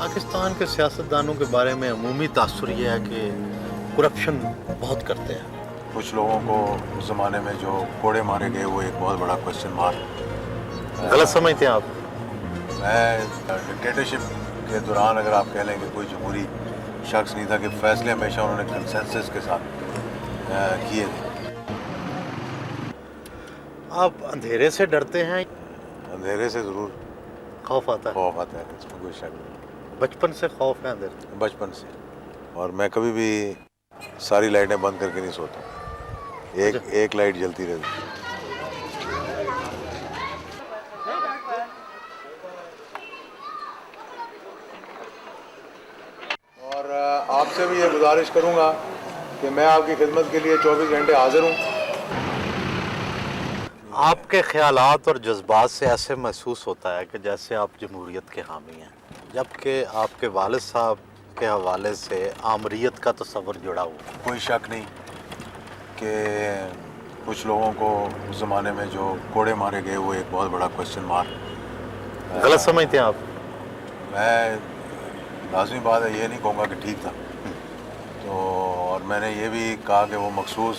पाकिस्तान के सियासतदानों के बारे में अमूमी तासुर ये है कि करप्शन बहुत करते हैं। कुछ लोगों को उस ज़माने में जो कोड़े मारे गए वो एक बहुत बड़ा क्वेश्चन मार्क। गलत समझते हैं आप? मैं डिक्टेटरशिप के दौरान अगर आप कह लें कि कोई जमहूरी शख्स नहीं था कि फ़ैसले हमेशा उन्होंने कंसेंसस के साथ किए थे। आप अंधेरे से डरते हैं? अंधेरे से ज़रूर खौफ आता है? खौफ आता है, इसमें कोई शक नहीं। बचपन से खौफ है अंधेरे से? बचपन से, और मैं कभी भी सारी लाइटें बंद करके नहीं सोता, एक लाइट जलती रहती। और आपसे भी ये गुजारिश करूंगा कि मैं आपकी खिदमत के लिए 24 घंटे हाजिर हूँ। आपके ख्यालात और जज्बात से ऐसे महसूस होता है कि जैसे आप जमहूरियत के हामी हैं, जबकि आपके वालिद साहब के हवाले से आमरीत का तस्वर जुड़ा हुआ। कोई शक नहीं कि कुछ लोगों को उस ज़माने में जो कोड़े मारे गए वो एक बहुत बड़ा क्वेश्चन मार्क। गलत समझते हैं आप? मैं लाजमी बात है ये नहीं कहूँगा कि ठीक था, तो और मैंने ये भी कहा कि वो मखसूस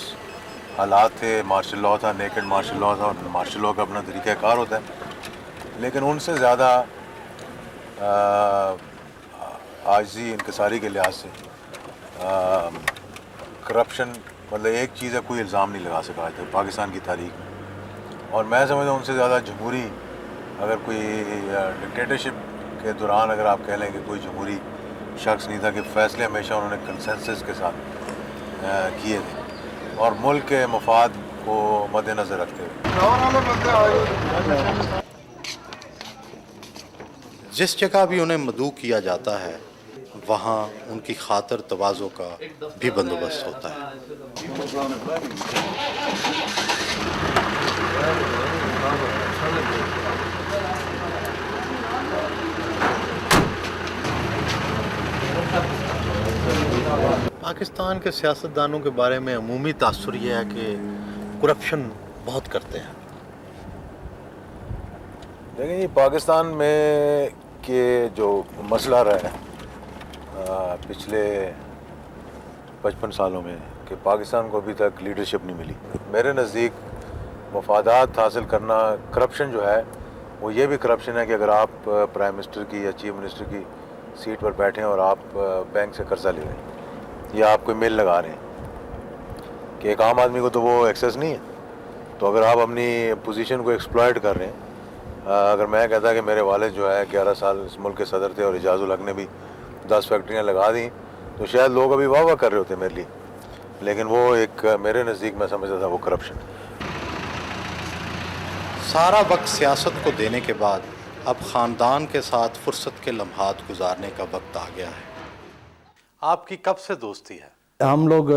हालात थे, मार्शल लॉ था, नेकेड मार्शल लॉ था, और मार्शल लॉ का अपना तरीक़ाकार होता है। लेकिन उनसे ज़्यादा आजिज़ी इंकसारी के लिहाज से करप्शन, मतलब एक चीज़ है, कोई इल्ज़ाम नहीं लगा सका आज तक पाकिस्तान की तारीख में। और मैं समझता हूँ उनसे ज़्यादा जमहूरी, अगर कोई डिक्टेटरशिप के दौरान अगर आप कह लें कि कोई जमहूरी शख्स नहीं था कि फ़ैसले हमेशा उन्होंने कंसेंसस के साथ किए थे और मुल्क के मफाद को मद्देनज़र रखते हुए। जिस जगह भी उन्हें मदऊ किया जाता है वहाँ उनकी खातर तवाज़ो का भी बंदोबस्त होता है। पाकिस्तान के सियासतदानों के बारे में अमूमी तासुर ये है कि करप्शन बहुत करते हैं। लेकिन ये पाकिस्तान में के जो मसला रहा है पिछले 55 सालों में कि पाकिस्तान को अभी तक लीडरशिप नहीं मिली। मेरे नज़दीक मफादात हासिल करना, करप्शन जो है वो ये भी करप्शन है कि अगर आप प्राइम मिनिस्टर की या चीफ मिनिस्टर की सीट पर बैठे हैं और आप बैंक से कर्जा ले रहे हैं या आप कोई मेल लगा रहे हैं कि एक आम आदमी को तो वो एक्सेस नहीं है, तो अगर आप अपनी पोजीशन को एक्सप्लॉयट कर रहे हैं, अगर मैं कहता कि मेरे वालिद जो है 11 साल इस मुल्क के सदर थे और एजाज़ुल हक ने भी 10 फैक्ट्रियाँ लगा दी, तो शायद लोग अभी वाह वाह कर रहे होते मेरे लिए। लेकिन वो एक मेरे नज़दीक मैं समझता था वो करप्शन। सारा वक्त सियासत को देने के बाद अब ख़ानदान के साथ फुर्सत के लम्हात गुजारने का वक्त आ गया है। आपकी कब से दोस्ती है? हम लोग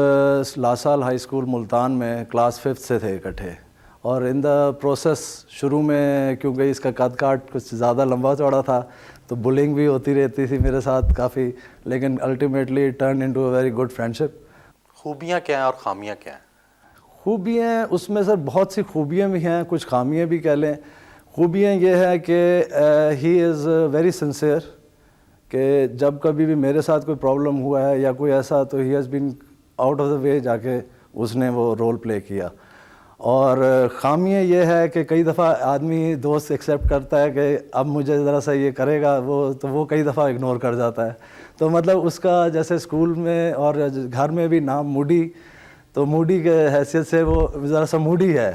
लासाल हाई स्कूल मुल्तान में क्लास 5th से थे इकट्ठे, और इन द प्रोसेस शुरू में क्योंकि इसका कद काट कुछ ज़्यादा लंबा चौड़ा था तो बुलिंग भी होती रहती थी मेरे साथ काफ़ी, लेकिन ultimately turn into a very good friendship. खूबियाँ क्या हैं और ख़ामियाँ क्या हैं? खूबियाँ उसमें सर बहुत सी खूबियाँ भी हैं, कुछ खामियाँ भी कह लें। खूबियाँ ये है कि ही इज़ वेरी सिंसियर, कि जब कभी भी मेरे साथ कोई प्रॉब्लम हुआ है या कोई ऐसा, तो ही has been out of the way जाके उसने वो रोल प्ले किया। और ख़ामियाँ ये है कि कई दफ़ा आदमी दोस्त एक्सेप्ट करता है कि अब मुझे ज़रा सा ये करेगा वो, तो वो कई दफ़ा इग्नोर कर जाता है। तो मतलब उसका जैसे स्कूल में और घर में भी नाम मूडी, तो मूडी के हैसियत से वो ज़रा सा मूडी है।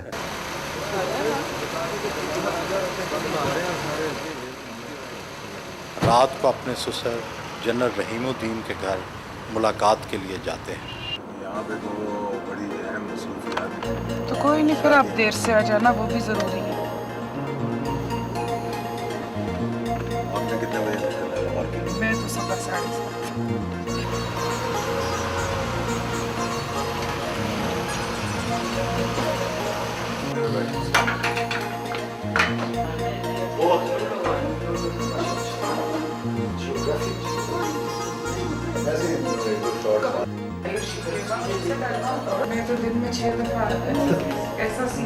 रात को अपने ससुर जनरल रहीमुद्दीन के घर मुलाकात के लिए जाते हैं। यहाँ पे तो बड़ी अहम मसरूफियात है। तो कोई नहीं, फिर आप देर से आ जाना, वो भी ज़रूरी है। आपने कितने बजे निकलना है मार्केट? मैं तो सुबह 7:30। मैं तो दिन में 6 दफ़ा ऐसा सी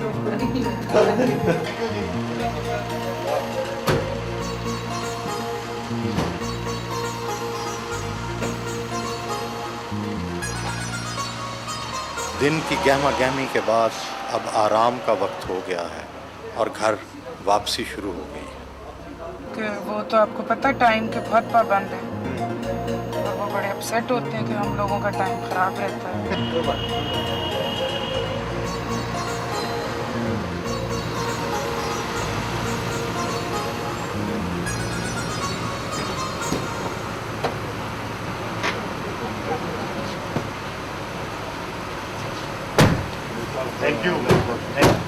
दिन की गहमा गहमी के बाद अब आराम का वक्त हो गया है और घर वापसी शुरू हो गई है। कि वो तो आपको पता है टाइम के बहुत पाबंद है और वो बड़े अपसेट होते हैं कि हम लोगों का टाइम ख़राब रहता है। Thank you.